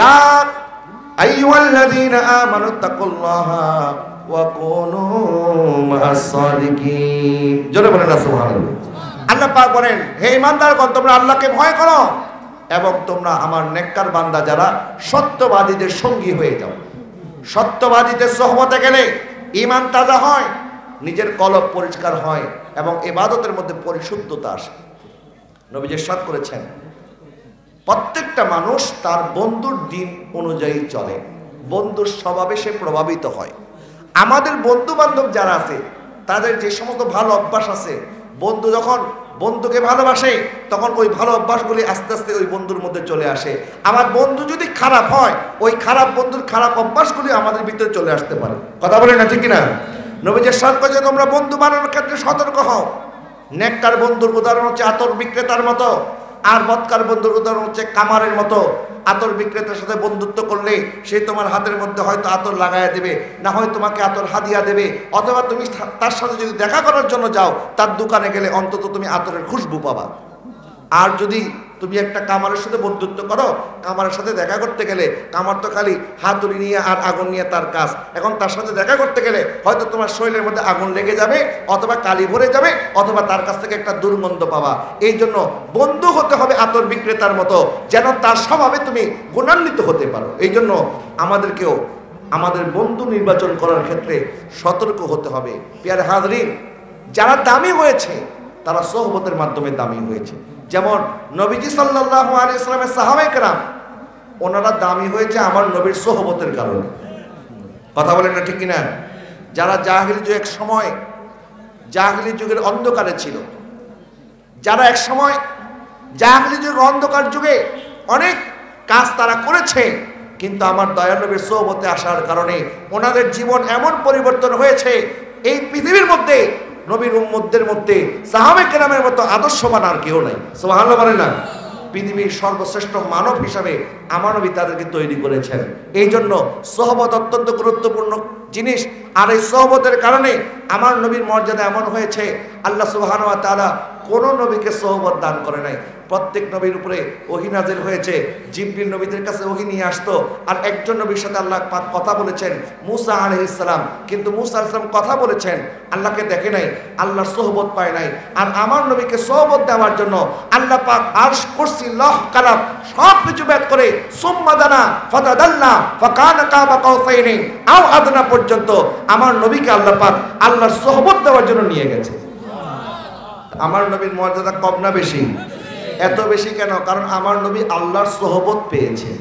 ইয়া আইয়ুহাল্লাযীনা আমানু তাকুল্লাহা ওয়া কুনু মা'আস সাদিকিন। জোরে বলেন না সুবহানাল্লাহ। আল্লাহ পাক বলেন, হে ঈমানদারগণ, তোমরা আল্লাহকে ভয় করো এবং তোমরা আমার নেককার বান্দা যারা সত্যবাদীদের সঙ্গী হয়ে যাও। সত্যবাদীদের সোহবতে গেলে ঈমান তাজা হয়, নিজের কলব পরিষ্কার হয় এবং ইবাদতের মধ্যে পরিশুদ্ধতা আসে। নবীজি ইরশাদ করেছেন, প্রত্যেকটা মানুষ তার বন্ধুর দিন অনুযায়ী চলে, বন্ধুর স্বভাবে সে প্রভাবিত হয়। আমাদের বন্ধু বান্ধব যারা আছে তাদের যে সমস্ত ভালো অভ্যাস আছে, বন্ধু যখন বন্ধুকে ভালোবাসে তখন ওই ভালো অভ্যাসগুলি আস্তে আস্তে ওই বন্ধুর মধ্যে চলে আসে। আমার বন্ধু যদি খারাপ হয়, ওই খারাপ বন্ধুর খারাপ অভ্যাসগুলি আমাদের ভিতরে চলে আসতে পারে। কথা বলে না, ঠিক কিনা? নবীজি ইরশাদ করেছেন, তোমরা বন্ধু বানানোর ক্ষেত্রে সতর্ক হও। নেককার বন্ধুর উদাহরণ হচ্ছে আতর বিক্রেতার মতো, আর বদকার বন্ধুর উদাহরণ হচ্ছে কামারের মতো। আতর বিক্রেতার সাথে বন্ধুত্ব করলে সে তোমার হাতের মধ্যে হয়তো আতর লাগাইয়া দেবে, না হয় তোমাকে আতর হাদিয়া দেবে, অথবা তুমি তার সাথে যদি দেখা করার জন্য যাও তার দোকানে গেলে অন্তত তুমি আতরের খুশবু পাবা। আর যদি তুমি একটা কামারের সাথে বন্ধুত্ব করো, কামারের সাথে দেখা করতে গেলে, কামার তো খালি হাতুড়ি নিয়ে আর আগুন নিয়ে তার কাজ, এখন তার সাথে দেখা করতে গেলে হয়তো তোমার শরীরের মধ্যে আগুন লেগে যাবে, অথবা কালি ভরে যাবে, অথবা তার কাছ থেকে একটা দুর্গন্ধ পাবা। এই জন্য বন্ধু হতে হবে আতর বিক্রেতার মতো, যেন তার স্বভাবে তুমি গুণান্বিত হতে পারো। এই জন্য আমাদেরকেও আমাদের বন্ধু নির্বাচন করার ক্ষেত্রে সতর্ক হতে হবে। প্রিয় হাজরিন, যারা দামি হয়েছে তারা সোহবতের মাধ্যমে দামি হয়েছে। যেমন নবীজি সাল্লাল্লাহু আলাইহি ওয়াসাল্লামের সাহাবায়ে কেরাম, ওনারা দামি হয়েছে আমার নবীর সোহবতের কারণে। কথা বলেন না, ঠিক কিনা? যারা জাহেলি যুগ, এক সময় জাহেলি যুগের অন্ধকারে ছিল, যারা এক সময় জাহেলি যুগের অন্ধকার যুগে অনেক কাজ তারা করেছে, কিন্তু আমার দয়াল নবীর সোহবতে আসার কারণে ওনাদের জীবন এমন পরিবর্তন হয়েছে, এই পৃথিবীর মধ্যে নবীর উম্মতদের মধ্যে সাহাবে কেরামের মতো আদর্শবান আর কেউ নাই। সুবহানাল্লাহ বলেন না? পৃথিবীর সর্বশ্রেষ্ঠ মানব হিসাবে আমার নবী তাদেরকে তৈরি করেছেন। এই জন্য সোহবত অত্যন্ত গুরুত্বপূর্ণ জিনিস। আর এই সোহবতের কারণে আমার নবীর মর্যাদা এমন হয়েছে, আল্লাহ সুবহানাহু ওয়া তাআলা কোন নবীকে সোহবত দান করে নাই। প্রত্যেক নবীর উপরে ওহী নাযিল হয়েছে, জিবরিল নবীদের কাছে ওহী নিয়ে আসতো। আর একজন নবীর সাথে আল্লাহ পাক কথা বলেছেন, মূসা আলাইহিস সালাম। কিন্তু মূসা আলাইহিস সালাম কথা বলেছেন, আল্লাহকে দেখে নাই, আল্লাহর সোহবত পায় নাই। আর আমার নবীকে সোহবত দেওয়ার জন্য আল্লাহ পাক আরশ, কুরসি, লৌহ, কালাম সব কিছু বেদ করে সুম্মা দানা ফাতাদাল্লা ফাকানা কাবা কাউসাইনি আও আদনা পর্যন্ত আমার নবীকে আল্লাহ পাক আল্লাহর সোহবত দেওয়ার জন্য নিয়ে গেছে। আমার নবীর মর্যাদা কম না বেশি? এত বেশি কেন? কারণ আমার নবী আল্লাহর সোহবত পেয়েছে।